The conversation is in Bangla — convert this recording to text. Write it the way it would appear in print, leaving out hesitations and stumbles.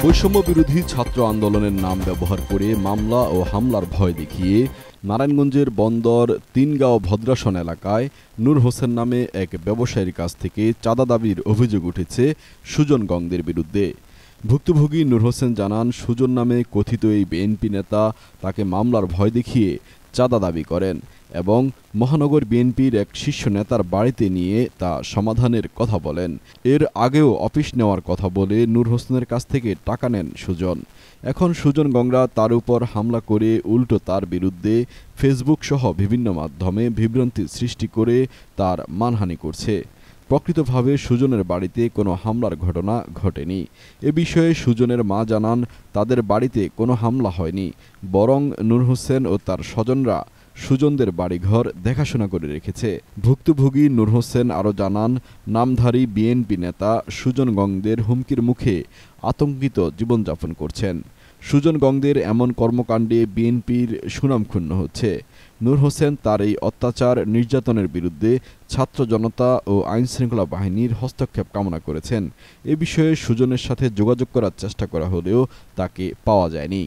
বৈষম্য বিরোধী ছাত্র আন্দোলনের নাম ব্যবহার করে মামলা ও হামলার ভয় দেখিয়ে নারায়ণগঞ্জের বন্দর তিনগাঁও ভদ্রাসন এলাকায় নূর হোসেন নামে এক ব্যবসায়ীর কাছ থেকে চাঁদা দাবির অভিযোগ উঠেছে সুজন গংদের বিরুদ্ধে। ভুক্তভোগী নূর হোসেন জানান, সুজন নামে কথিত এই বিএনপি নেতা তাকে মামলার ভয় দেখিয়ে চাঁদা দাবি করেন এবং মহানগর বিএনপির এক শীর্ষ নেতার বাড়িতে নিয়ে তা সমাধানের কথা বলেন। এর আগেও অফিস নেওয়ার কথা বলে নূর হোসেনের কাছ থেকে টাকা নেন সুজন। এখন সুজন গংরা তার উপর হামলা করে উল্টো তার বিরুদ্ধে ফেসবুক সহ বিভিন্ন মাধ্যমে বিভ্রান্তি সৃষ্টি করে তার মানহানি করছে। প্রকৃতভাবে সুজনের বাড়িতে কোনো হামলার ঘটনা ঘটেনি। এ বিষয়ে সুজনের মা জানান, তাদের বাড়িতে কোনো হামলা হয়নি, বরং নূর হোসেন ও তার স্বজনরা সুজনদের বাড়িঘর দেখাশোনা করে রেখেছে। ভুক্তভোগী নূর হোসেন আরও জানান, নামধারী বিএনপি নেতা সুজন গংদের হুমকির মুখে আতঙ্কিত জীবনযাপন করছেন। সুজন গংদের এমন কর্মকাণ্ডে বিএনপির সুনাম ক্ষুণ্ণ হচ্ছে। নূর হোসেন তার এই অত্যাচার নির্যাতনের বিরুদ্ধে ছাত্র জনতা ও আইনশৃঙ্খলা বাহিনীর হস্তক্ষেপ কামনা করেছেন। এ বিষয়ে সুজনের সাথে যোগাযোগ করার চেষ্টা করা হলেও তাকে পাওয়া যায়নি।